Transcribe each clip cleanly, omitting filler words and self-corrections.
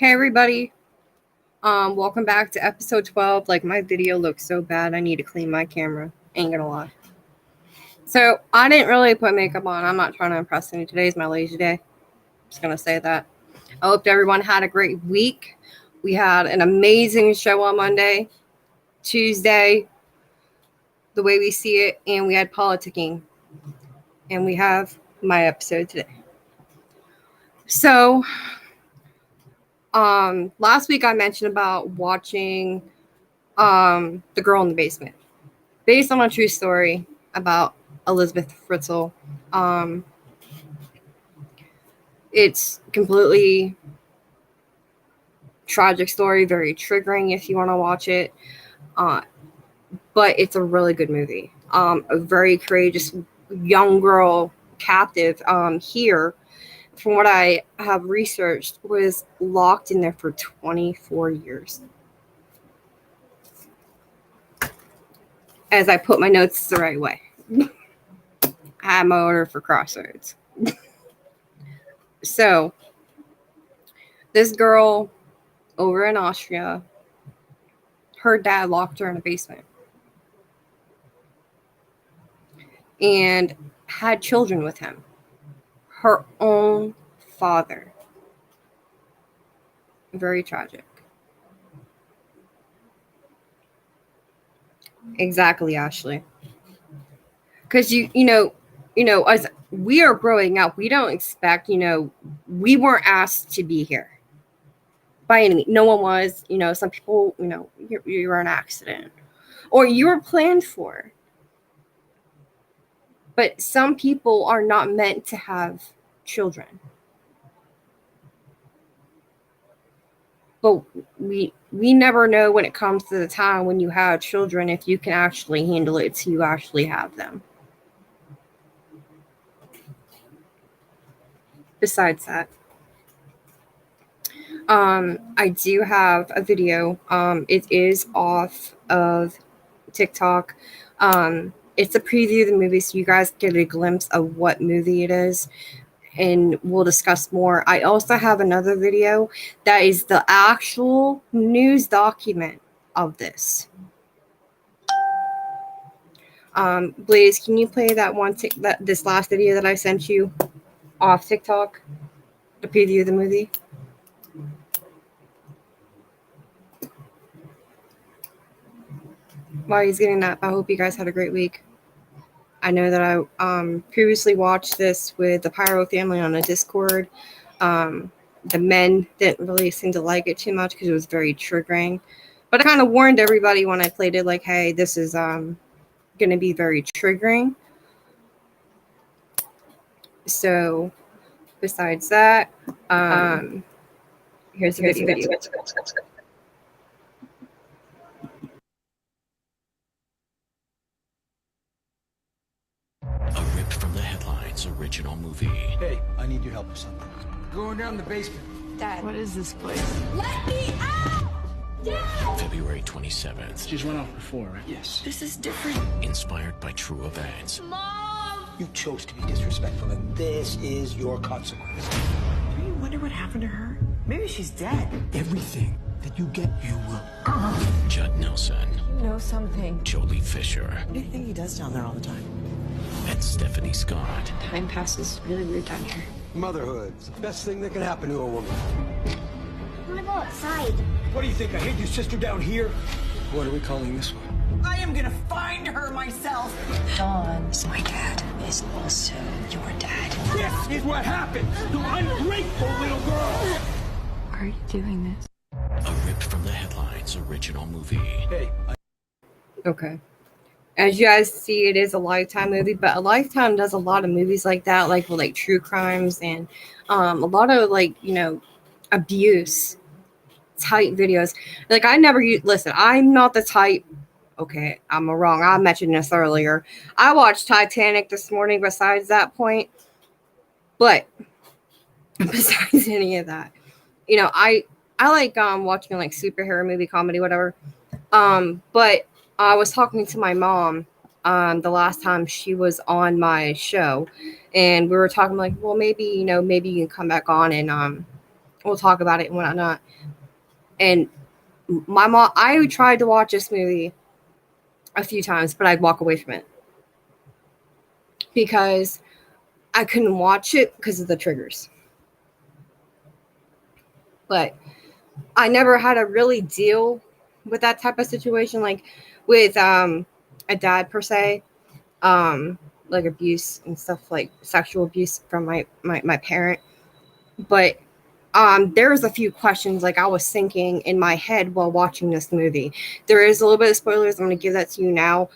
Hey everybody, welcome back to episode 12. Like, my video looks so bad, I need to clean my camera. Ain't gonna lie. So, I didn't really put makeup on. I'm not trying to impress any. Today's my lazy day. Just gonna say that. I hope everyone had a great week. We had an amazing show on Monday, Tuesday, the way we see it, and we had politicking. And we have my episode today. So, last week I mentioned about watching The Girl in the Basement, based on a true story about Elizabeth Fritzl. It's completely tragic story, very triggering if you want to watch it. But it's a really good movie. A very courageous young girl captive here, from what I have researched, was locked in there for 24 years. As I put my notes the right way. I had my order for crossroads. So, this girl over in Austria, her dad locked her in a basement and had children with him. Her own father. Very tragic. Exactly, Ashley. Because you know, as we are growing up, we don't expect, we weren't asked to be here. By any means. No one was. Some people, you were an accident. Or you were planned for. But some people are not meant to have children. But we never know when it comes to the time when you have children if you can actually handle it till you actually have them. Besides that, I do have a video. It is off of TikTok. It's a preview of the movie, so you guys get a glimpse of what movie it is, and we'll discuss more. I also have another video that is the actual news document of this. Blaze, can you play that one this last video that I sent you off TikTok? The preview of the movie. While he's getting that, I hope you guys had a great week. I know that I previously watched this with the Pyro family on a Discord. The men didn't really seem to like it too much because it was very triggering. But I kind of warned everybody when I played it, like, hey, this is going to be very triggering. So, besides that, here's the video. A rip from the headlines original movie. Hey, I need your help with something. Going down the basement. Dad, What is this place? let me out! Dad! February 27th. She's run off before, right? Yes. This is different. Inspired by true events. Mom! You chose to be disrespectful, and this is your consequence. Do you wonder what happened to her? Maybe she's dead. Everything that you get, you will earn. Judd Nelson. You know something. Jolie Fisher. What do you think he does down there all the time? And Stephanie Scott. Time passes really weird down here. Motherhood's the best thing that can happen to a woman. I want to go outside. What do you think? I hid your sister down here? What are we calling this one? I am gonna find her myself. Dawn's my dad is also your dad. This is what happens to ungrateful little girls. Why are you doing this? A rip from the headlines original movie. Hey, Okay. As you guys see, it is a Lifetime movie, but a Lifetime does a lot of movies like that, like with like true crimes and a lot of abuse type videos. Like, I never listen. I'm not the type. Okay, I'm wrong. I mentioned this earlier. I watched Titanic this morning. Besides that point, but besides any of that, I like watching like superhero movie, comedy, whatever. But I was talking to my mom the last time she was on my show, and we were talking like, well, maybe you can come back on and we'll talk about it and whatnot. And my mom, I tried to watch this movie a few times, but I'd walk away from it because I couldn't watch it because of the triggers. But I never had to really deal with that type of situation, like with a dad per se, like abuse and stuff, like sexual abuse from my parent. But there was a few questions like I was thinking in my head while watching this movie. There is a little bit of spoilers. I'm going to give that to you now.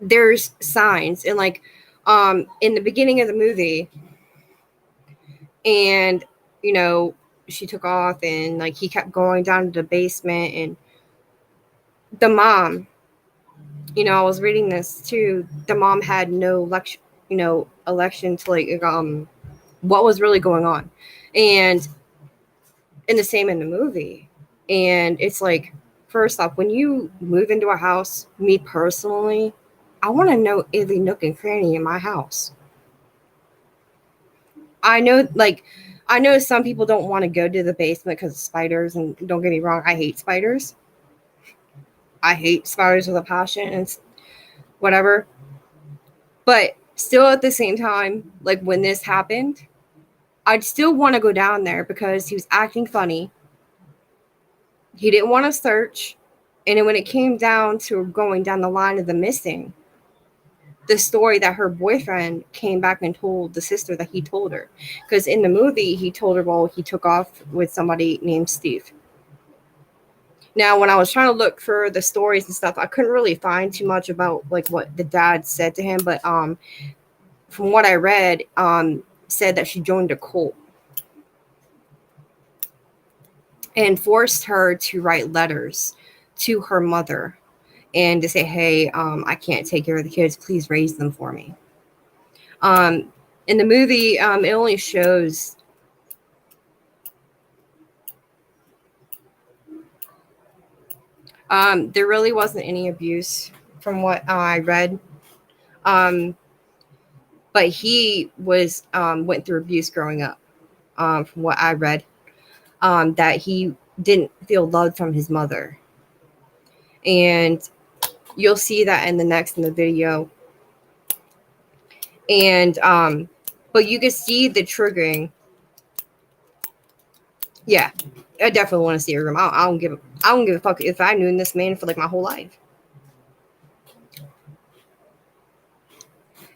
There's signs and like in the beginning of the movie, and you know, she took off and like he kept going down to the basement, and the mom, you know, I was reading this too, the mom had no election to like what was really going on. And the same in the movie. And it's like, first off, when you move into a house, me personally, I want to know every nook and cranny in my house. I know some people don't want to go to the basement because of spiders, and don't get me wrong, I hate spiders. I hate spiders with a passion, and it's whatever. But still, at the same time, like when this happened, I'd still want to go down there because he was acting funny. He didn't want to search. And then when it came down to going down the line of the missing, the story that her boyfriend came back and told the sister that he told her. Because in the movie, he told her, well, he took off with somebody named Steve. Now, when I was trying to look for the stories and stuff, I couldn't really find too much about like what the dad said to him. But from what I read, said that she joined a cult and forced her to write letters to her mother and to say, hey, I can't take care of the kids. Please raise them for me. In the movie, it only shows there really wasn't any abuse from what I read. But he was went through abuse growing up, from what I read, that he didn't feel loved from his mother. And you'll see that in the video. And but you can see the triggering. Yeah, I definitely want to see a room. I don't give a fuck if I knew this man for like my whole life.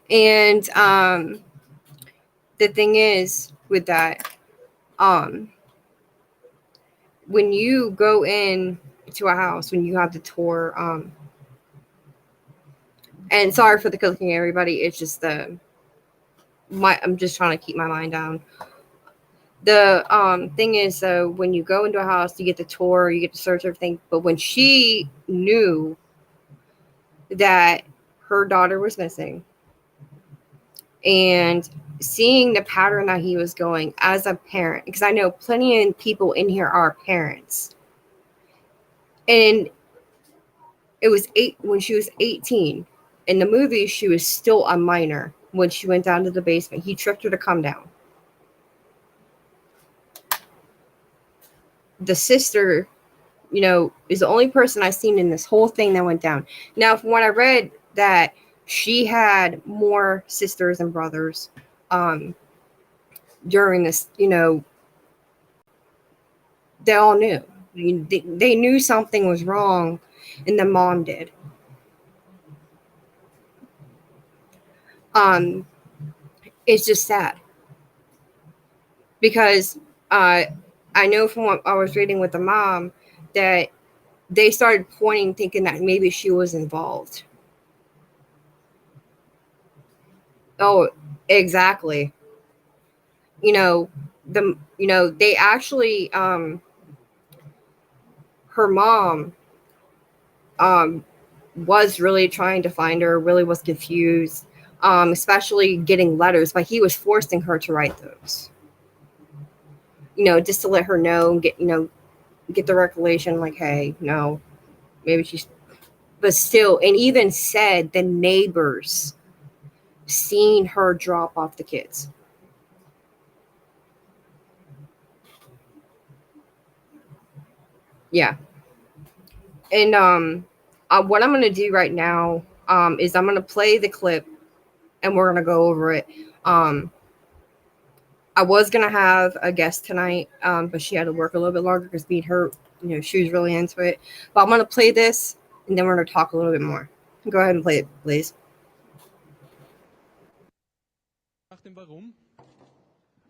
And the thing is with that, when you go in to a house, when you have the tour, and sorry for the cooking, everybody. It's just I'm just trying to keep my mind down. The thing is, when you go into a house, you get the tour, you get to search everything. But when she knew that her daughter was missing, and seeing the pattern that he was going as a parent, because I know plenty of people in here are parents, and it was when she was 18. In the movie, she was still a minor when she went down to the basement. He tricked her to come down. The sister, you know, is the only person I've seen in this whole thing that went down. Now, from what I read, that she had more sisters and brothers during this, you know, they all knew. They knew something was wrong, and the mom did. It's just sad because I know from what I was reading with the mom that they started pointing, thinking that maybe she was involved. Oh, exactly. You know, they actually, her mom, was really trying to find her, really was confused, especially getting letters, but he was forcing her to write those, you know, just to let her know, get the recollection, like, hey, no, maybe she's, but still, and even said the neighbors seen her drop off the kids. Yeah. And what I'm gonna do right now is I'm gonna play the clip and we're gonna go over it. I was gonna have a guest tonight, but she had to work a little bit longer because being her, she was really into it. But I'm gonna play this and then we're gonna talk a little bit more. Go ahead and play it, please.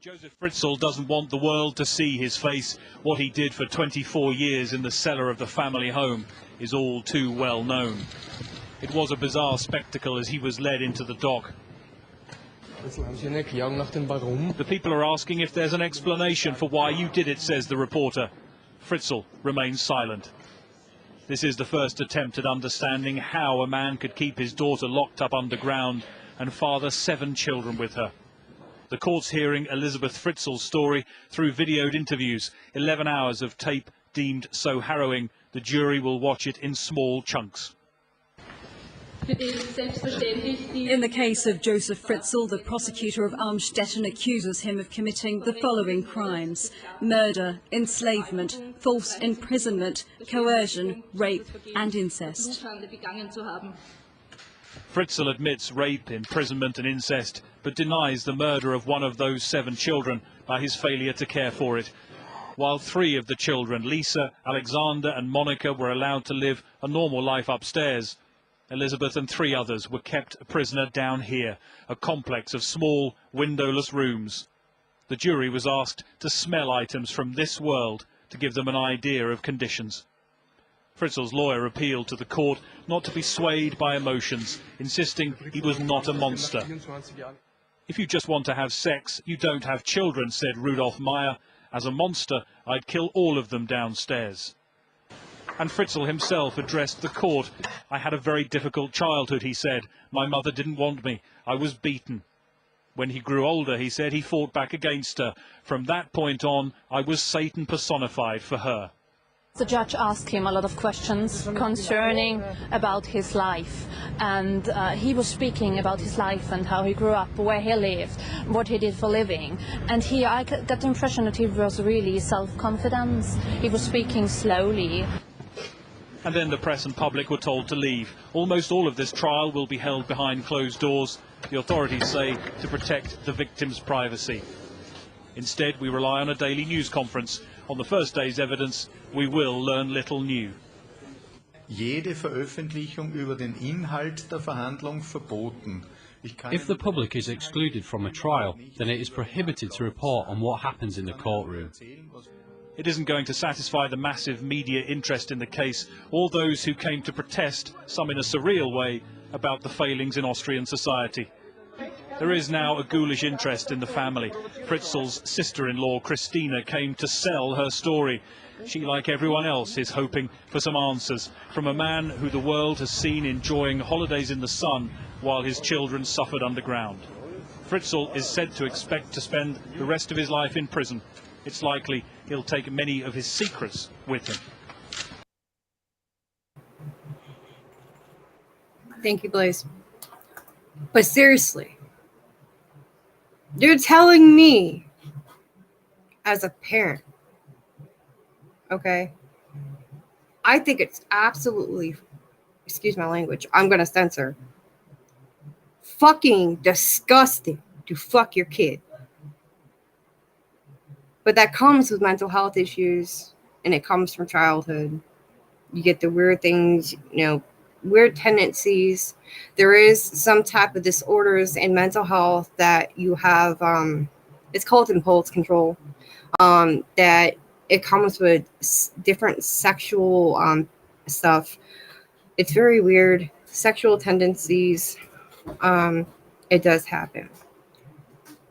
Joseph Fritzl doesn't want the world to see his face. What he did for 24 years in the cellar of the family home is all too well known. It was a bizarre spectacle as he was led into the dock. The people are asking if there's an explanation for why you did it, says the reporter. Fritzl remains silent. This is the first attempt at understanding how a man could keep his daughter locked up underground and father 7 children with her. The court's hearing Elizabeth Fritzl's story through videoed interviews, 11 hours of tape deemed so harrowing, the jury will watch it in small chunks. In the case of Joseph Fritzl, the prosecutor of Amstetten accuses him of committing the following crimes: murder, enslavement, false imprisonment, coercion, rape and incest. Fritzl admits rape, imprisonment and incest, but denies the murder of one of those 7 children by his failure to care for it. While 3 of the children, Lisa, Alexander and Monica, were allowed to live a normal life upstairs, Elizabeth and 3 others were kept a prisoner down here, a complex of small, windowless rooms. The jury was asked to smell items from this world to give them an idea of conditions. Fritzl's lawyer appealed to the court not to be swayed by emotions, insisting he was not a monster. If you just want to have sex, you don't have children, said Rudolf Meyer. As a monster, I'd kill all of them downstairs. And Fritzl himself addressed the court. I had a very difficult childhood, he said. My mother didn't want me. I was beaten. When he grew older, he said, he fought back against her. From that point on, I was Satan personified for her. The judge asked him a lot of questions concerning about his life, and he was speaking about his life and how he grew up, where he lived, what he did for a living. And I got the impression that he was really self-confident. He was speaking slowly. And then the press and public were told to leave. Almost all of this trial will be held behind closed doors, the authorities say, to protect the victim's privacy. Instead, we rely on a daily news conference. On the first day's evidence, we will learn little new. Jede Veröffentlichung über den Inhalt der Verhandlung verboten. If the public is excluded from a trial, then it is prohibited to report on what happens in the courtroom. It isn't going to satisfy the massive media interest in the case, or those who came to protest, some in a surreal way, about the failings in Austrian society. There is now a ghoulish interest in the family. Fritzl's sister-in-law, Christina, came to sell her story. She, like everyone else, is hoping for some answers from a man who the world has seen enjoying holidays in the sun while his children suffered underground. Fritzl is said to expect to spend the rest of his life in prison. It's likely he'll take many of his secrets with him. Thank you, Blaze. But seriously, you're telling me, as a parent, okay, I think it's absolutely, excuse my language, I'm going to censor, fucking disgusting to fuck your kid. But that comes with mental health issues, and it comes from childhood. You get the weird things, weird tendencies. There is some type of disorders in mental health that you have, it's called impulse control, that it comes with different sexual stuff. It's very weird. Sexual tendencies, it does happen.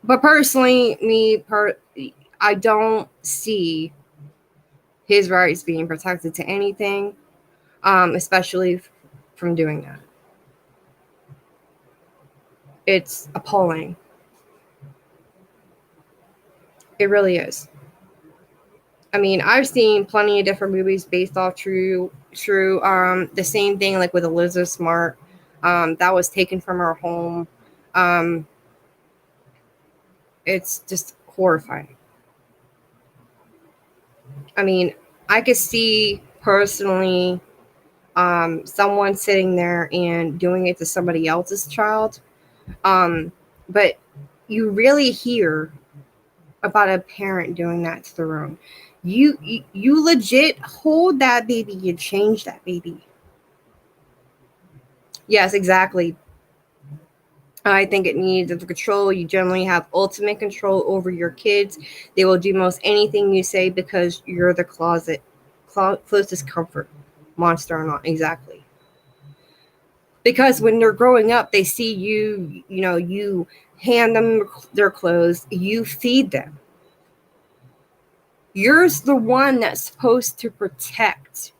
But personally, I don't see his rights being protected to anything, especially from doing that. It's appalling. It really is. I mean, I've seen plenty of different movies based off true. The same thing like with Alyssa Smart, that was taken from her home. It's just horrifying. I mean, I could see personally someone sitting there and doing it to somebody else's child. But you really hear about a parent doing that to their own. You legit hold that baby and change that baby. Yes, exactly. I think it needs of control. You generally have ultimate control over your kids. They will do most anything you say because you're the closest comfort, monster or not. Exactly. Because when they're growing up, they see you, you hand them their clothes, you feed them. You're the one that's supposed to protect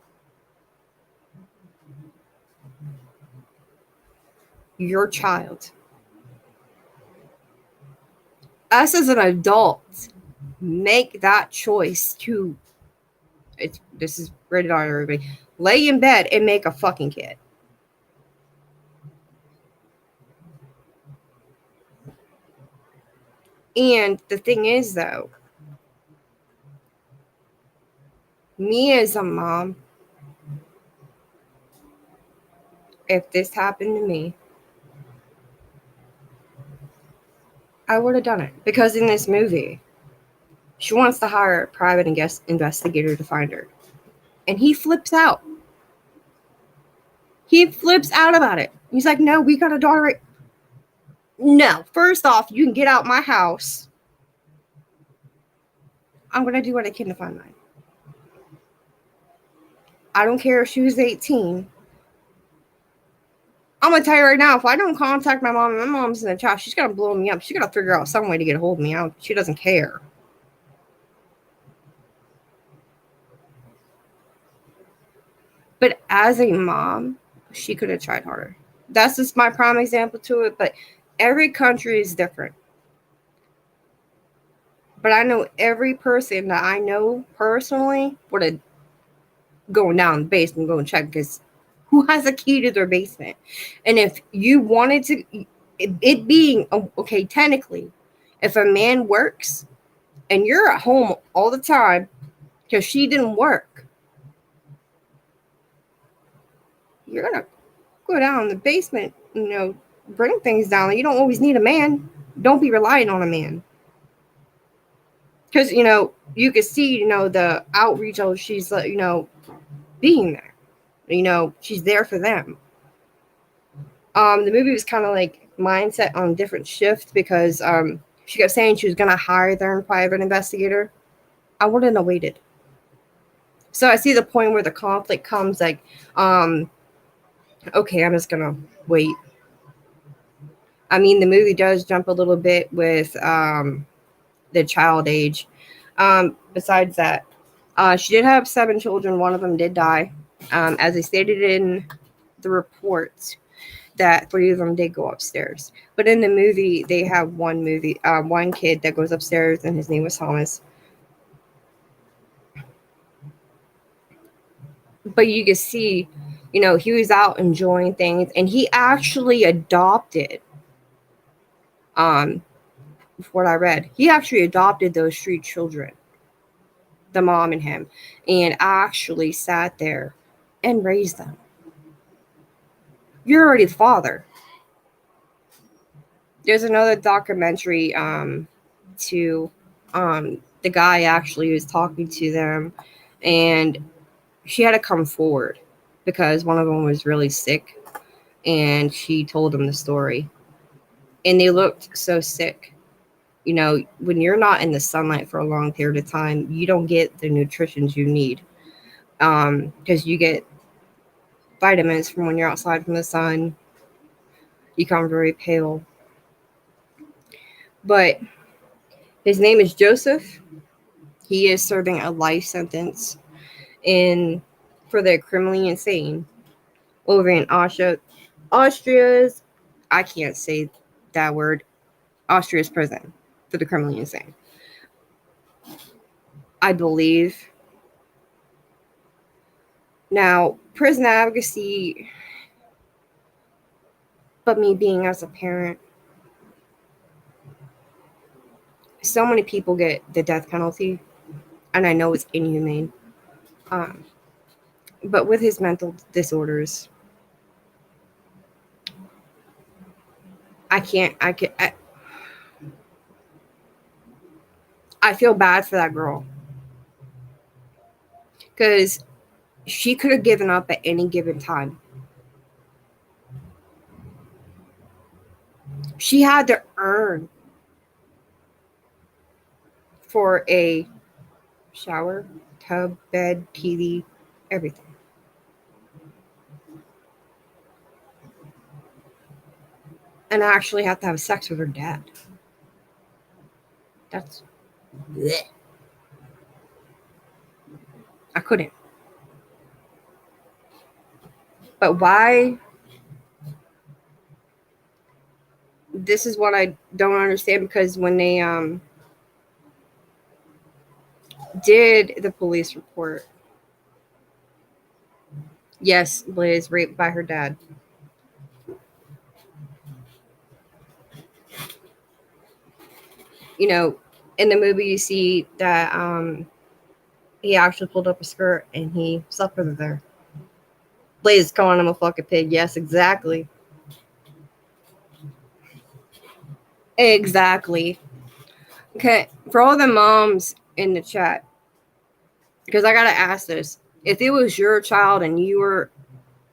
your child. Us as an adult make that choice to, this is rated R, everybody, lay in bed and make a fucking kid. And the thing is, though, me as a mom, if this happened to me, I would have done it. Because in this movie, she wants to hire a private investigator to find her. And he flips out. He flips out about it. He's like, no, we got a daughter. No, first off, you can get out my house. I'm going to do what I can to find mine. I don't care if she was 18. I'm going to tell you right now, if I don't contact my mom and my mom's in the chat, she's going to blow me up. She's going to figure out some way to get a hold of me. She doesn't care. But as a mom, she could have tried harder. That's just my prime example to it. But every country is different. But I know every person that I know personally would have gone down the basement, go and check, because who has a key to their basement? And if you wanted to, it being, okay, technically, if a man works and you're at home all the time because she didn't work, you're going to go down in the basement, bring things down. You don't always need a man. Don't be relying on a man. Because, you can see, the outreach of she's, being there. She's there for them. The movie was kind of like mindset on a different shift because she kept saying she was going to hire their private investigator. I wouldn't have waited. So I see the point where the conflict comes like, okay, I'm just going to wait. I mean, the movie does jump a little bit with the child age. Besides that, she did have 7 children. One of them did die. As they stated in the reports, that 3 of them did go upstairs. But in the movie, they have one kid that goes upstairs, and his name was Thomas. But you can see, he was out enjoying things, and he actually adopted, what I read, he actually adopted those 3 children, the mom and him, and actually sat there and raised them. You're already the father. There's another documentary to the guy actually was talking to them, and she had to come forward because one of them was really sick, and she told him the story, and they looked so sick. When you're not in the sunlight for a long period of time, you don't get the nutrition you need, because you get vitamins from when you're outside from the sun. You become very pale. But his name is Joseph. He is serving a life sentence for the criminally insane over in Austria's, I can't say that word, Austria's prison for the criminally insane. I believe. Now, prison advocacy, but me being as a parent, so many people get the death penalty, and I know it's inhumane. But with his mental disorders, I feel bad for that girl. Because she could have given up at any given time. She had to earn for a shower, tub, bed, TV, everything. And I actually have to have sex with her dad. That's... bleh. I couldn't. But why? This is what I don't understand, because when they did the police report, yes, Liz raped by her dad. You know, in the movie you see that he actually pulled up a skirt and he slept with her there. Liz calling him a fucking pig. Yes, exactly. Exactly. Okay, for all the moms in the chat, because I gotta ask this: if it was your child and you were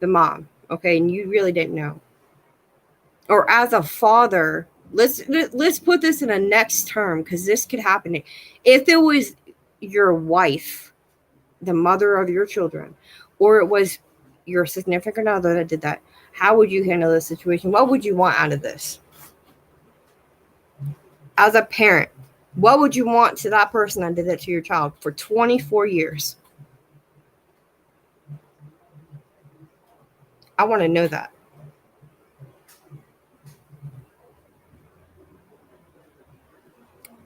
the mom, okay, and you really didn't know, or as a father, let's put this in a next term, because this could happen. If it was your wife, the mother of your children, or it was your significant other that did that, how would you handle this situation? What would you want out of this? As a parent, what would you want to that person that did that to your child for 24 years? I want to know that.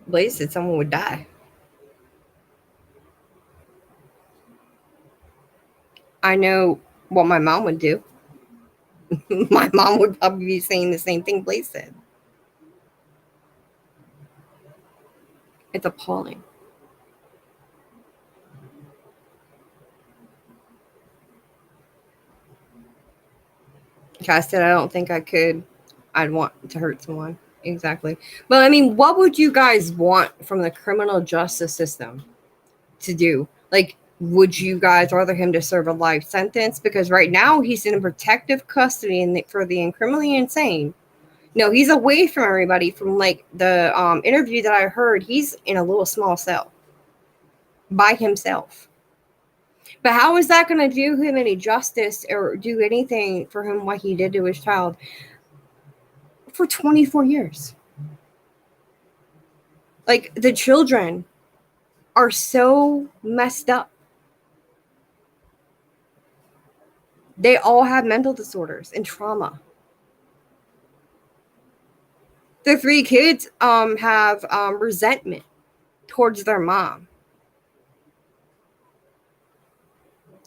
Blaze said someone would die. I know what my mom would do. My mom would probably be saying the same thing Blaze said. It's appalling. I said I don't think I could. I'd want to hurt someone. Exactly. But I mean, what would you guys want from the criminal justice system to do? Like, would you guys rather him to serve a life sentence? Because right now he's in protective custody for the criminally insane. No, he's away from everybody. From like the interview that I heard, he's in a little small cell by himself. But how is that going to do him any justice or do anything for him what he did to his child for 24 years? Like, the children are so messed up. They all have mental disorders and trauma. The 3 kids have resentment towards their mom.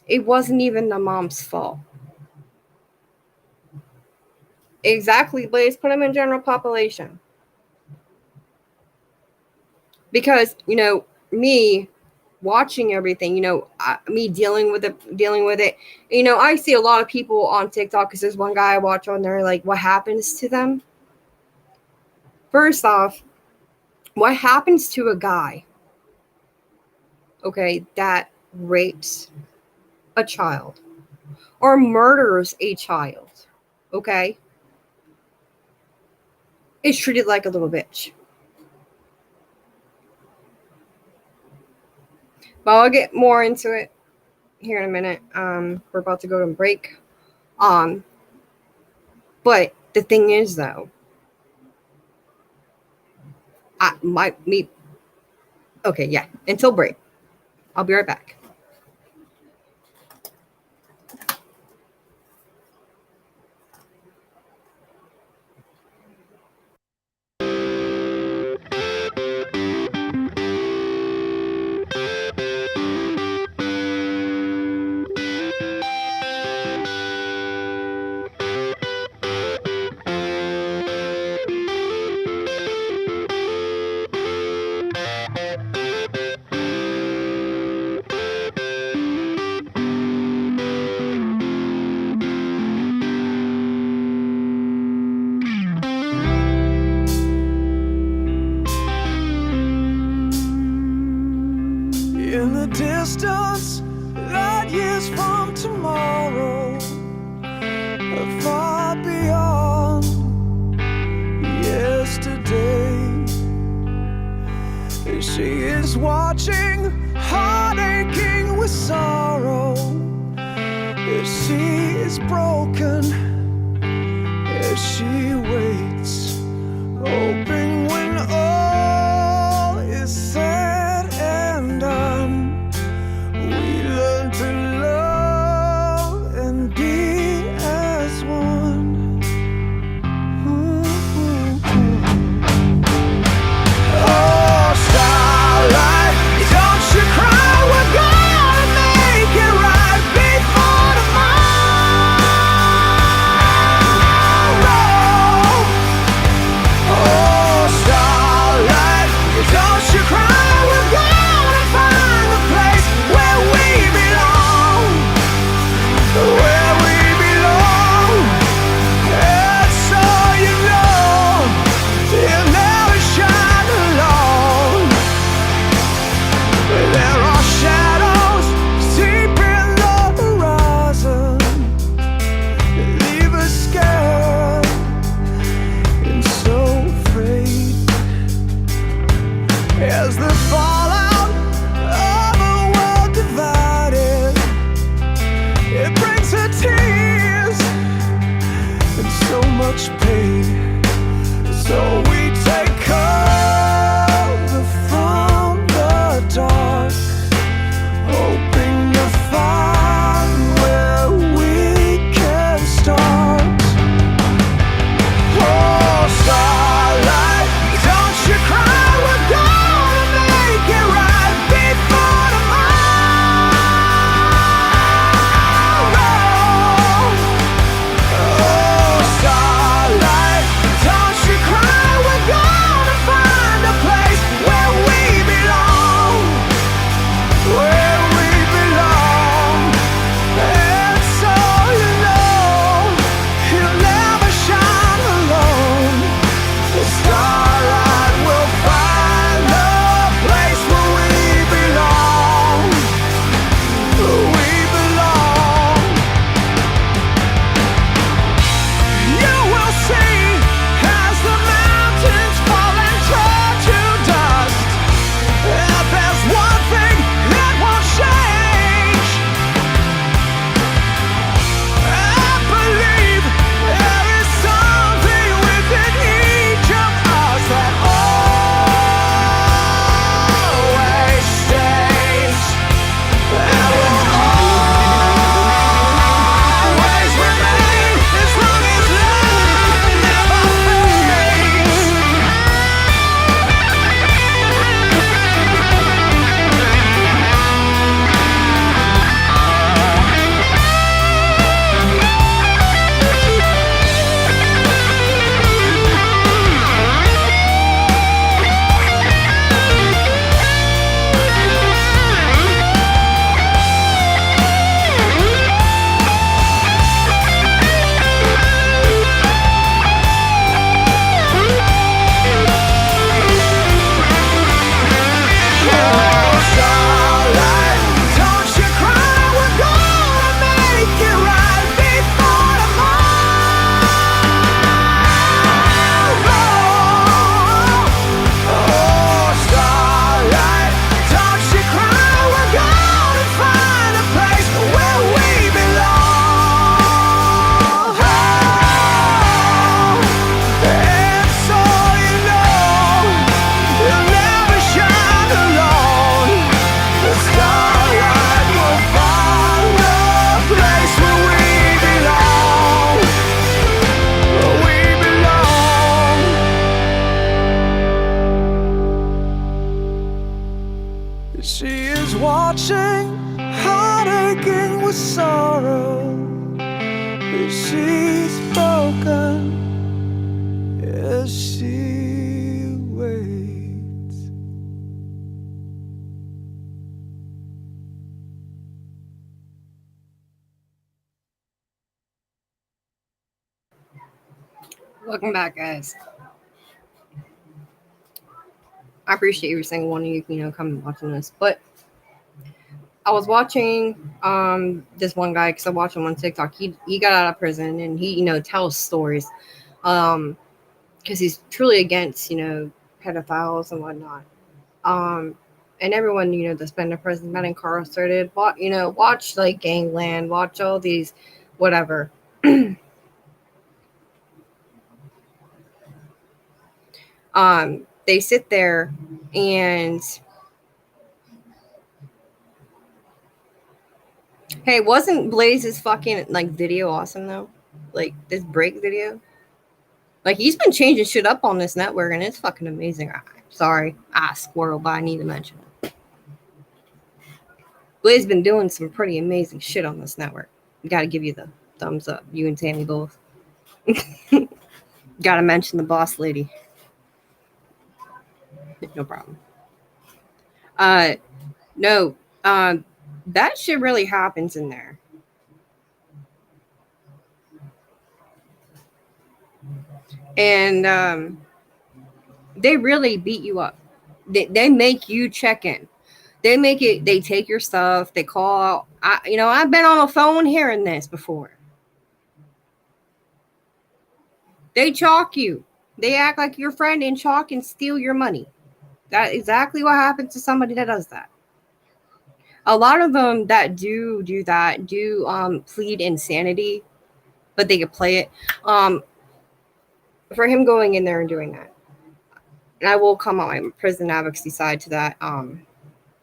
It wasn't even the mom's fault. Exactly, Blaze. Put them in general population. Because, you know, me watching everything, you know, me dealing with it. You know, I see a lot of people on TikTok, because there's one guy I watch on there, like, what happens to them? First off, what happens to a guy, okay, that rapes a child or murders a child, okay, is treated like a little bitch. But I'll get more into it here in a minute. We're about to go to break. But the thing is, though, okay, yeah, until break. I'll be right back. the distance, light years from tomorrow, far beyond yesterday. She is watching, heart aching with sorrow. She is broken as she waits, hoping when all is said and done, we learn to love and be as one. Oh, starlight, don't you cry, we're gonna make it right before tomorrow. Oh, starlight, don't you cry, we're gonna find a place where we belong, where we belong. And so you know, you'll never shine alone. There are shadows deep in the horizon that leave us scared and so afraid. As the fallout of a world divided, it brings her tears and so much pain. So we take cover from the dark, hoping to find where we can start. Oh, starlight, don't you cry, we're gonna make it right before tomorrow. Oh, starlight, don't you cry, we're gonna find a place where we belong, where we belong. And so you know, you'll never shine alone. The starlight will find a place where we belong, where we belong. You will see as the mountains fall and turn to dust, that there's one thing that won't change. I believe there is something within each of us that always stays, that will always remain as long as love never fades. Oh, starlight, don't you cry, we're gonna make it right before tomorrow. Oh, starlight, don't you cry, we're gonna find a place where we belong. And so you know, you'll never shine alone. The starlight will find a place where we belong, where we belong. She is watching, heart aching with sorrow. She's broken as she waits. Welcome back, guys. I appreciate every single one of you, coming and watching this. But I was watching this one guy because I watch him on TikTok. He got out of prison and he tells stories because he's truly against pedophiles and whatnot. And everyone that's been in prison, been incarcerated, watch like Gangland, watch all these whatever. They sit there and hey, wasn't Blaze's fucking like video awesome though? Like this break video? Like he's been changing shit up on this network and it's fucking amazing. Sorry, Squirrel, but I need to mention it. Blaze's been doing some pretty amazing shit on this network. Gotta give you the thumbs up. You and Tammy both. Gotta mention the boss lady. No problem. No, that shit really happens in there. And they really beat you up. They make you check in. They take your stuff, they call. I've been on the phone hearing this before. They chalk you. They act like your friend and chalk and steal your money. That's exactly what happens to somebody that does that. A lot of them that do that plead insanity, but they could play it. For him going in there and doing that, and I will come on my prison advocacy side to that.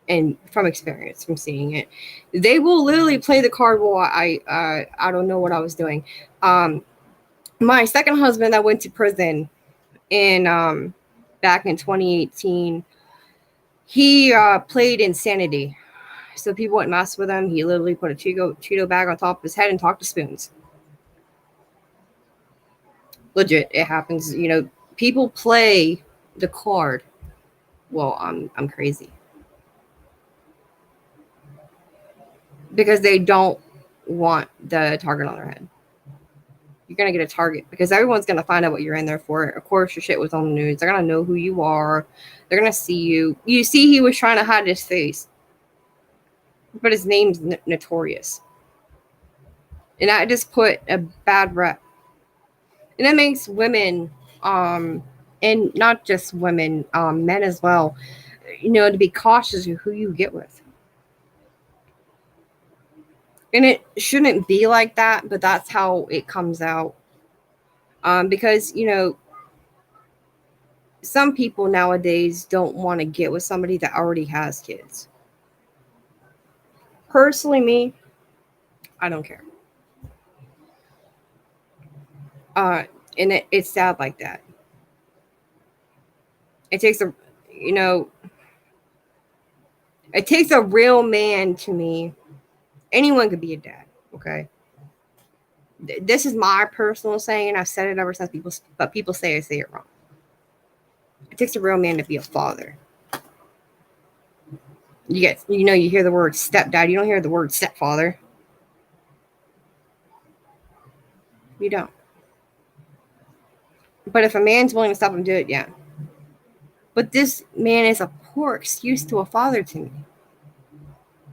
And from experience, from seeing it, they will literally play the card. Well, I don't know what I was doing. My second husband that went to prison in back in 2018, he played insanity. So people wouldn't mess with him. He literally put a Cheeto bag on top of his head and talked to spoons. Legit, it happens. People play the card. Well, I'm crazy. Because they don't want the target on their head. You're going to get a target because everyone's going to find out what you're in there for. Of course, your shit was on the news. They're going to know who you are. They're going to see you. You see, he was trying to hide his face. But his name's notorious. And that just put a bad rep. And that makes women, and not just women, men as well, to be cautious of who you get with. And it shouldn't be like that, but that's how it comes out. Because, some people nowadays don't want to get with somebody that already has kids. Personally, me, I don't care. And it's sad like that. It takes a real man to me. Anyone could be a dad, okay? This is my personal saying, and I've said it ever since people say I say it wrong. It takes a real man to be a father. You hear the word stepdad, you don't hear the word stepfather. You don't. But if a man's willing to step and do it, yeah. But this man is a poor excuse to a father to me.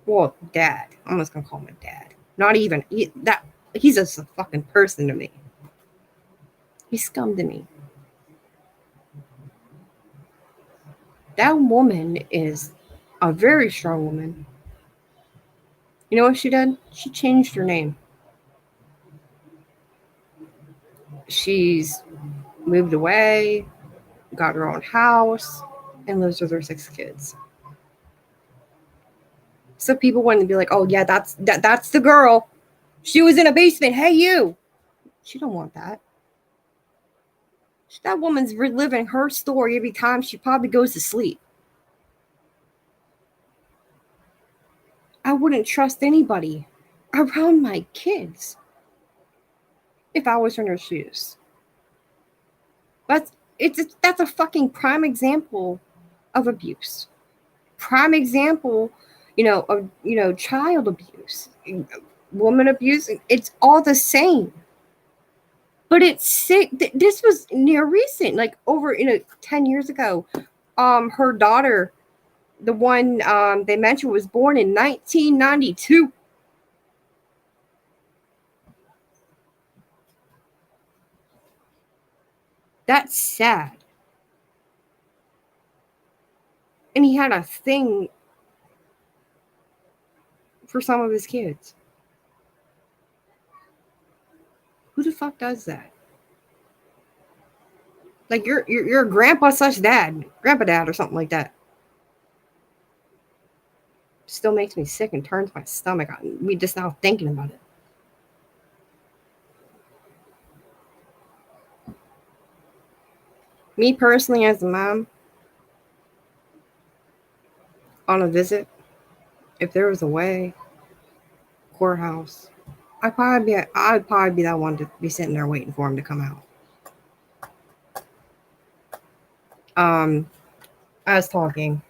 Well, dad. I'm just gonna call him a dad. Not even he's just a fucking person to me. He's scum to me. That woman is a very strong woman. You know what she did? She changed her name. She's moved away, got her own house, and lives with her 6 kids. So people want to be like, oh yeah, that's the girl. She was in a basement. Hey, you. She don't want that. That woman's reliving her story every time she probably goes to sleep. I wouldn't trust anybody around my kids if I was in her shoes. That's a fucking prime example of abuse. Prime example, of child abuse, woman abuse. It's all the same. But it's sick. This was near recent, like over 10 years ago. Her daughter the one they mentioned was born in 1992. That's sad. And he had a thing for some of his kids. Who the fuck does that? Like you're grandpa slash dad, grandpa dad or something like that. Still makes me sick and turns my stomach on me just now thinking about it. Me personally, as a mom, on a visit, if there was a way, courthouse, I'd probably be that one to be sitting there waiting for him to come out. I was talking.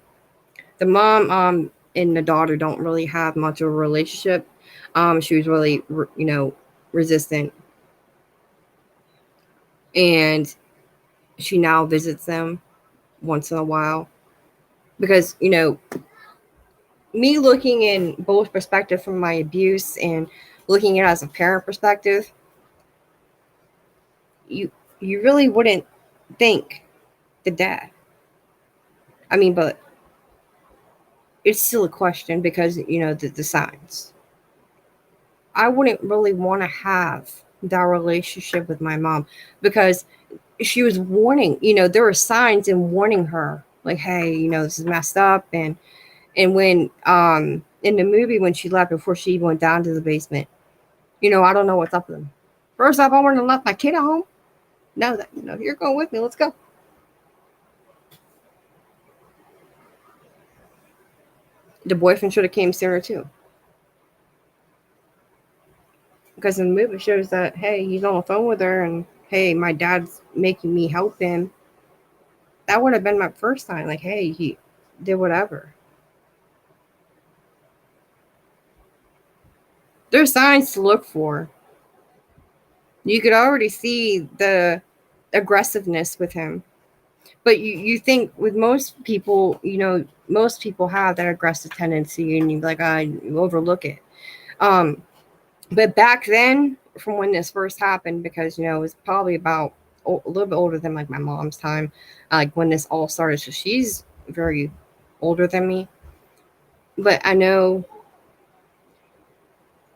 The mom and the daughter don't really have much of a relationship. She was really resistant, and she now visits them once in a while because me looking in both perspective from my abuse and looking at it as a parent perspective, you really wouldn't think the dad. I mean, but it's still a question because the signs. I wouldn't really want to have that relationship with my mom because she was warning, there were signs and warning her like, hey, this is messed up. And when in the movie when she left before she even went down to the basement, I don't know what's up with them. First off, I wouldn't have left my kid at home. No, you're going with me. Let's go. The boyfriend should have came sooner too. Because in the movie shows that, hey, he's on the phone with her and, hey, my dad's making me help him. That would have been my first time. Like, hey, he did whatever. There's signs to look for. You could already see the aggressiveness with him. But you think with most people, most people have that aggressive tendency and you're like, you overlook it. But back then, from when this first happened, because, it was probably about a little bit older than like my mom's time, like when this all started. So she's very older than me. But I know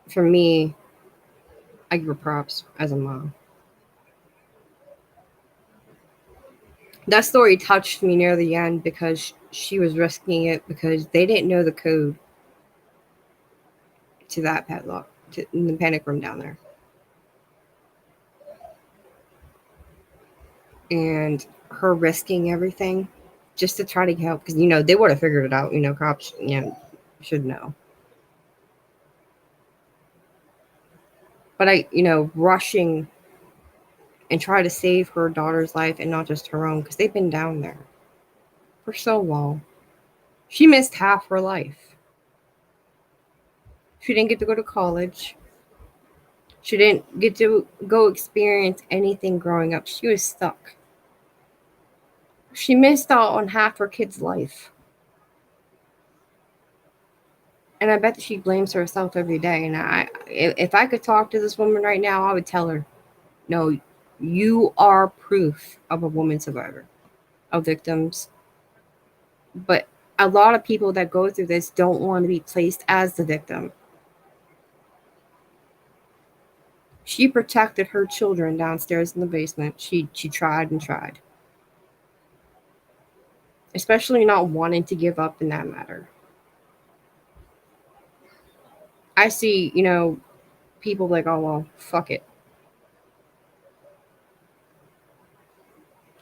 for me, I give her props as a mom. That story touched me near the end because she was risking it because they didn't know the code to that padlock, in the panic room down there. And her risking everything just to try to help because, they would have figured it out. Cops, should know. But rushing and try to save her daughter's life and not just her own because they've been down there for so long. She missed half her life. She didn't get to go to college. She didn't get to go experience anything growing up. She was stuck. She missed out on half her kid's life. And I bet that she blames herself every day. And if I could talk to this woman right now, I would tell her, no, you are proof of a woman survivor, of victims. But a lot of people that go through this don't want to be placed as the victim. She protected her children downstairs in the basement. She tried and tried. Especially not wanting to give up in that matter. I see, people like, oh, well, fuck it.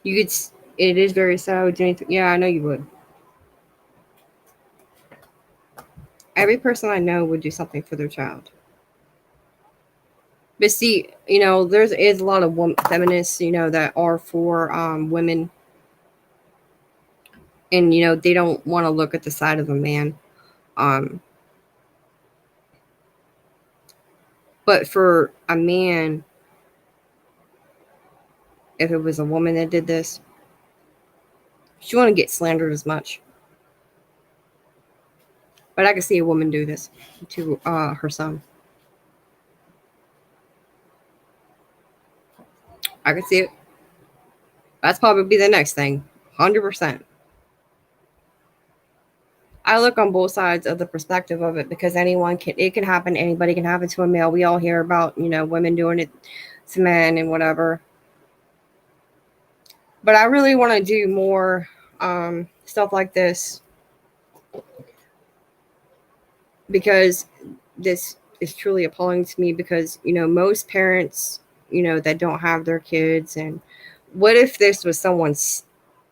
It is very sad. I would do anything. Yeah, I know you would. Every person I know would do something for their child. But see, there is a lot of feminists, that are for women. And, they don't want to look at the side of a man. But for a man, if it was a woman that did this, she wouldn't get slandered as much. But I could see a woman do this to her son. I could see it. That's probably the next thing. 100%. I look on both sides of the perspective of it because it can happen. Anybody can happen to a male. We all hear about, women doing it to men and whatever. But I really want to do more stuff like this because this is truly appalling to me because, most parents, that don't have their kids. And what if this was someone's,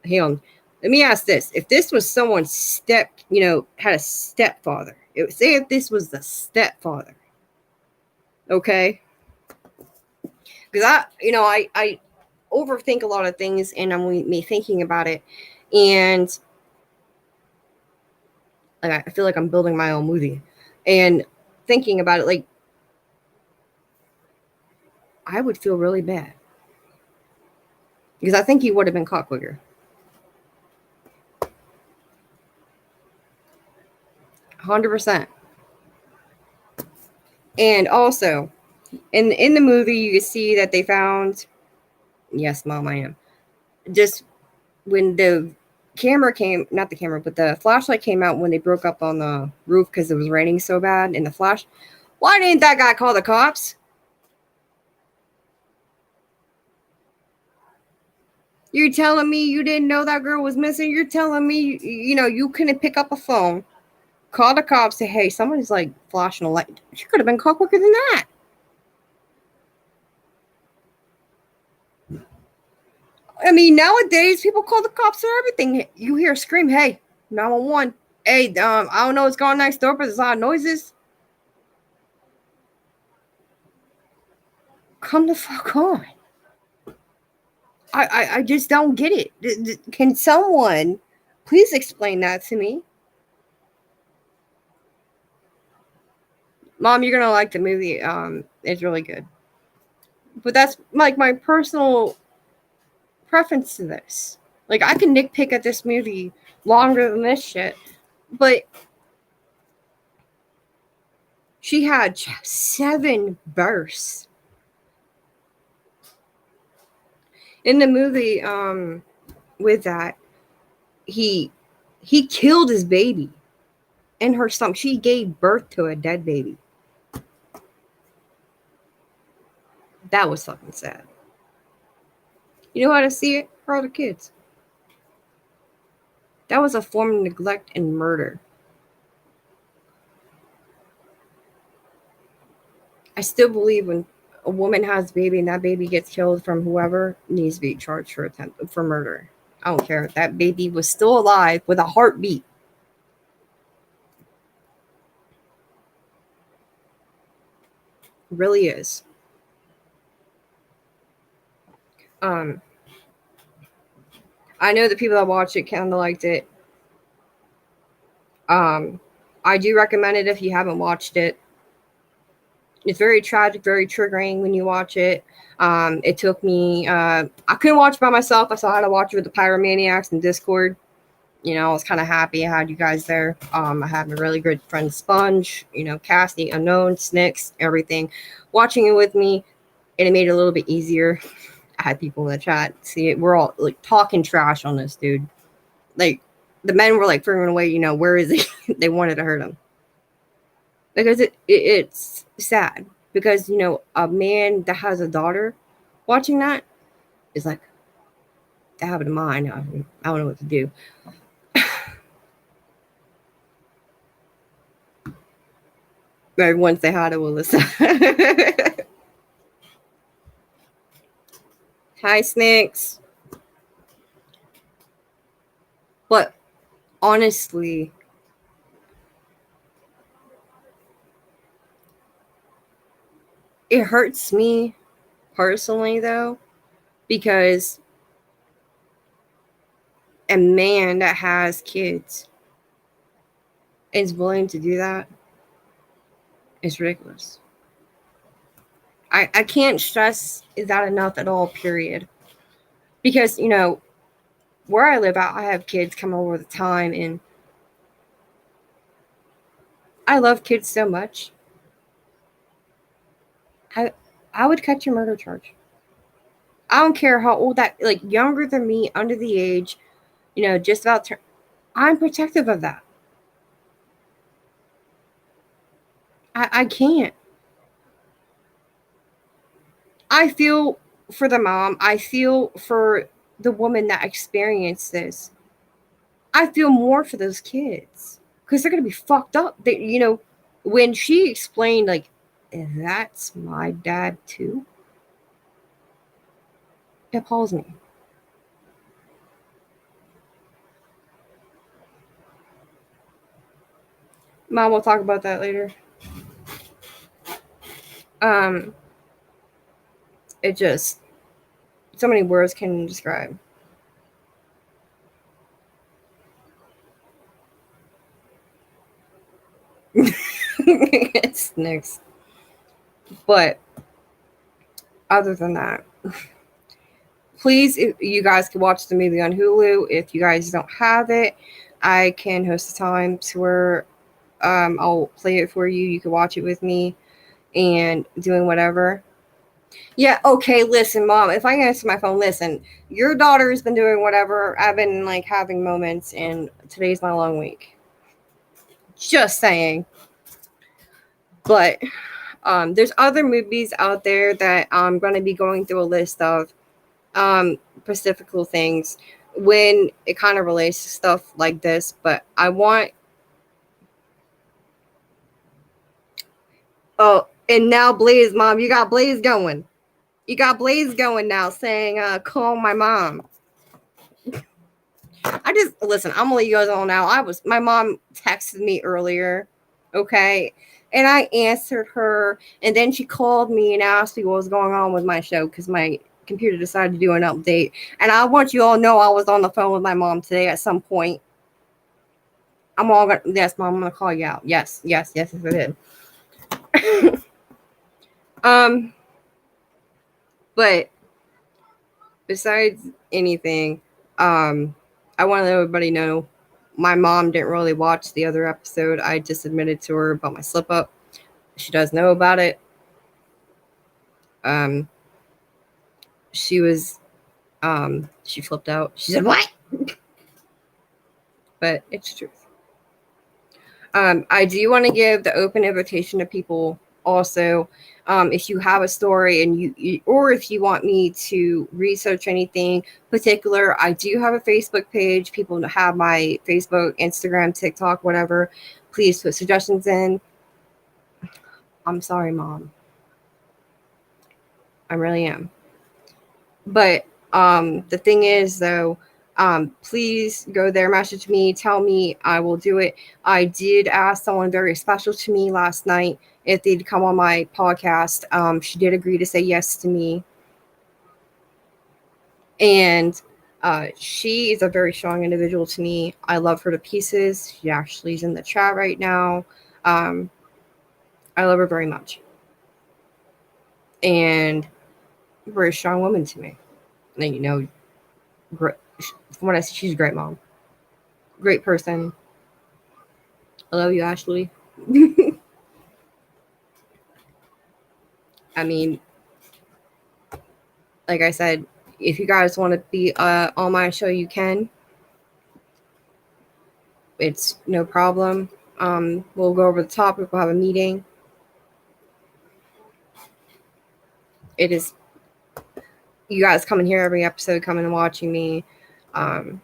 hang on, let me ask this. If this was someone's had a stepfather, say if this was the stepfather, okay? Because I overthink a lot of things and I'm me thinking about it. And like, I feel like I'm building my own movie and thinking about it, like, I would feel really bad because I think he would have been caught quicker. 100%. And also, in the movie, you can see that they found, yes, Mom, I am. Just when the not the camera, but the flashlight came out when they broke up on the roof because it was raining so bad in the flash. Why didn't that guy call the cops? You're telling me you didn't know that girl was missing? You're telling me, you couldn't pick up a phone, call the cops, say, hey, somebody's like flashing a light. She could have been caught quicker than that. I mean, nowadays, people call the cops for everything. You hear a scream, hey, 911. Hey, I don't know what's going on next door, but there's a lot of noises. Come the fuck on. I just don't get it. Can someone please explain that to me? Mom, you're going to like the movie. It's really good. But that's like my personal preference to this. Like, I can nitpick at this movie longer than this shit. But she had 7 births. In the movie, with that, he killed his baby and her stomach. She gave birth to a dead baby. That was fucking sad. You know how to see it? For all the kids. That was a form of neglect and murder. I still believe when a woman has a baby and that baby gets killed from whoever, needs to be charged for murder. I don't care. That baby was still alive with a heartbeat. It really is. I know the people that watched it kind of liked it. I do recommend it if you haven't watched it. It's very tragic, very triggering when you watch it. It took me, I couldn't watch it by myself. I had to watch it with the Pyromaniacs in Discord. I was kind of happy I had you guys there. I had my really good friend Sponge, Cassie, Unknown, Snicks, everything. Watching it with me, and it made it a little bit easier. I had people in the chat see it. We're all like talking trash on this dude. Like, the men were like figuring away, where is he? They wanted to hurt him. Because it's sad. Because, a man that has a daughter watching that is like, that happened to mine. I don't know what to do. Everyone say hi to Alyssa. Hi, Snakes. But honestly, it hurts me personally, though, because a man that has kids is willing to do that is ridiculous. I can't stress that enough at all, period. Because, where I live out, I have kids come over the time, and I love kids so much. I would catch a murder charge. I don't care how old that, like, younger than me, under the age, just about I'm protective of that. I can't. I feel for the mom. I feel for the woman that experienced this. I feel more for those kids because they're gonna be fucked up. When she explained, like, that's my dad too, it appalls me. Mom, we'll talk about that later. It just, so many words can describe. It's next. But other than that, please, if you guys can watch the movie on Hulu. If you guys don't have it, I can host a time to where I'll play it for you. You can watch it with me and doing whatever. Yeah, okay, listen, Mom, if I answer my phone, listen, your daughter has been doing whatever. I've been, like, having moments, and today's my long week. Just saying. But there's other movies out there that I'm going to be going through a list of specific things when it kind of relates to stuff like this. But I want... Oh, and now Blaze, Mom, you got Blaze going. You got Blaze going now saying, call my mom. Listen, I'm gonna let you guys all know. My mom texted me earlier, okay? And I answered her, and then she called me and asked me what was going on with my show because my computer decided to do an update. And I want you all to know I was on the phone with my mom today at some point. Yes, Mom, I'm gonna call you out. Yes, it is. But besides anything, I want to let everybody know my mom didn't really watch the other episode. I just admitted to her about my slip up. She does know about it. She was, she flipped out. She said, "What?" But it's truth. I do want to give the open invitation to people also. If you have a story and or if you want me to research anything particular, I do have a Facebook page. People have my Facebook, Instagram, TikTok, whatever. Please put suggestions in. I'm sorry, Mom. I really am. But the thing is, though, please go there, message me, tell me, I will do it. I did ask someone very special to me last night if they'd come on my podcast. She did agree to say yes to me. And she is a very strong individual to me. I love her to pieces. She actually is in the chat right now. I love her very much. And a very strong woman to me. And, great. From what I see, she's a great mom. Great person. I love you, Ashley. I mean, like I said, if you guys want to be on my show, you can. It's no problem. We'll go over the topic. We'll have a meeting. It is... You guys coming here every episode, coming and watching me. I'm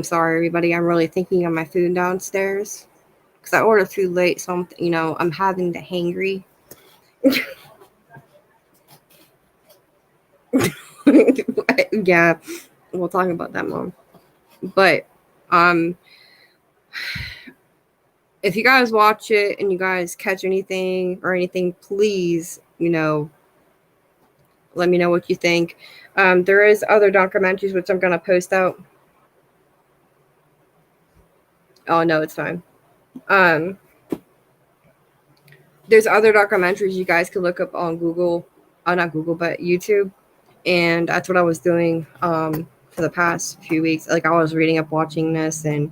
sorry, everybody. I'm really thinking of my food downstairs because I ordered food late, so I'm having the hangry. Yeah, we'll talk about that, Mom. But if you guys watch it and you guys catch anything, please, let me know what you think. There is other documentaries which I'm gonna post out. Oh no, it's fine. There's other documentaries you guys can look up on Google. Not Google, but YouTube. And that's what I was doing for the past few weeks. Like, I was reading up, watching this, and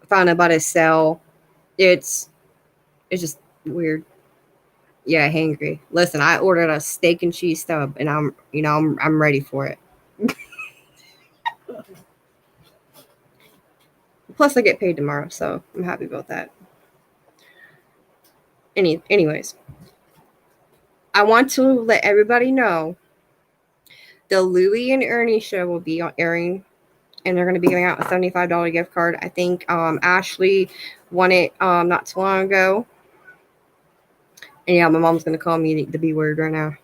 found out about his cell. It's It's just weird. Yeah, hangry. Listen, I ordered a steak and cheese sub, and I'm ready for it. Plus, I get paid tomorrow, so I'm happy about that. Anyways, I want to let everybody know the Louie and Ernie show will be airing, and they're going to be giving out a $75 gift card. I think Ashley won it not too long ago. And yeah, my mom's going to call me the B word right now.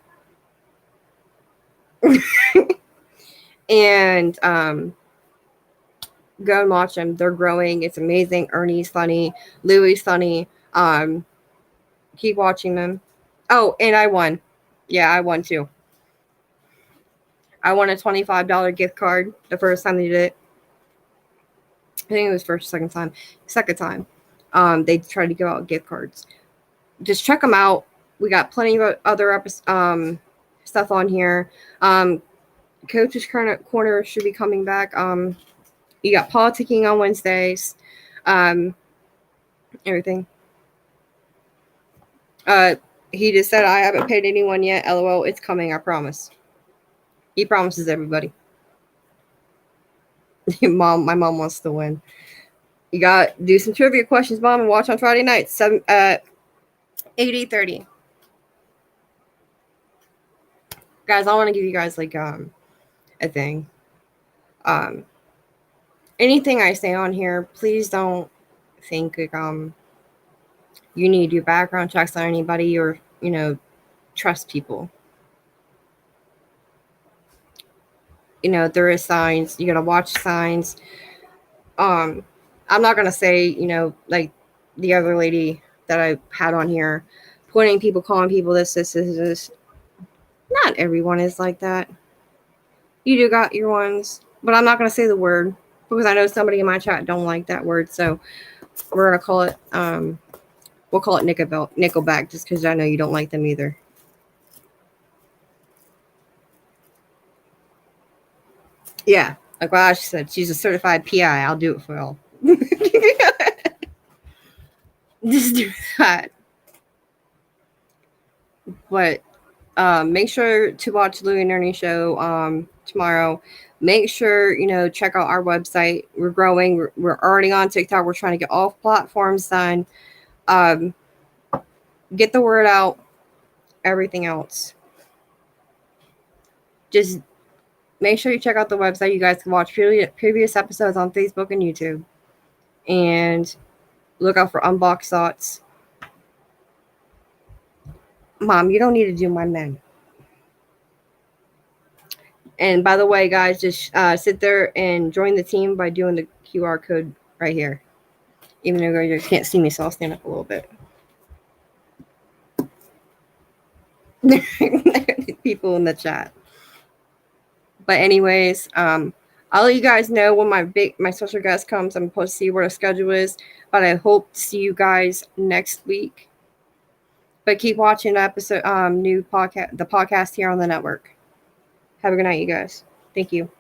And go and watch them. They're growing. It's amazing. Ernie's funny. Louie's funny. Keep watching them. Oh, and I won. Yeah, I won too. I won a $25 gift card the first time they did it. I think it was first, second time. Second time. They tried to give out gift cards. Just check them out. We got plenty of other stuff on here. Coach's Corner should be coming back. You got politicking on Wednesdays. Everything. He just said, I haven't paid anyone yet. LOL, it's coming, I promise. He promises everybody. My mom wants to win. You got to do some trivia questions, Mom, and watch on Friday nights, 8:30. Guys, I want to give you guys like a thing. Anything I say on here, please don't think like you need to do background checks on anybody or trust people. There is signs. You gotta watch signs. I'm not gonna say like the other lady that I had on here, pointing people, calling people this. Not everyone is like that. You do got your ones, but I'm not gonna say the word because I know somebody in my chat don't like that word. So we're gonna call it we'll call it Nickelback just because I know you don't like them either. Yeah, like what Ash said, she's a certified PI. I'll do it for all. Just do that. But make sure to watch Louie and Ernie show tomorrow. Make sure check out our website. We're growing. We're already on TikTok. We're trying to get all platforms done. Get the word out. Everything else. Just make sure you check out the website. You guys can watch previous episodes on Facebook and YouTube. And look out for Unbox Thoughts. Mom, you don't need to do my men. And by the way, guys, just sit there and join the team by doing the QR code right here. Even though you can't see me, so I'll stand up a little bit. People in the chat. But anyways, I'll let you guys know when my special guest comes. I'm supposed to see where the schedule is, but I hope to see you guys next week. But keep watching the episode, the podcast here on the network. Have a good night, you guys. Thank you.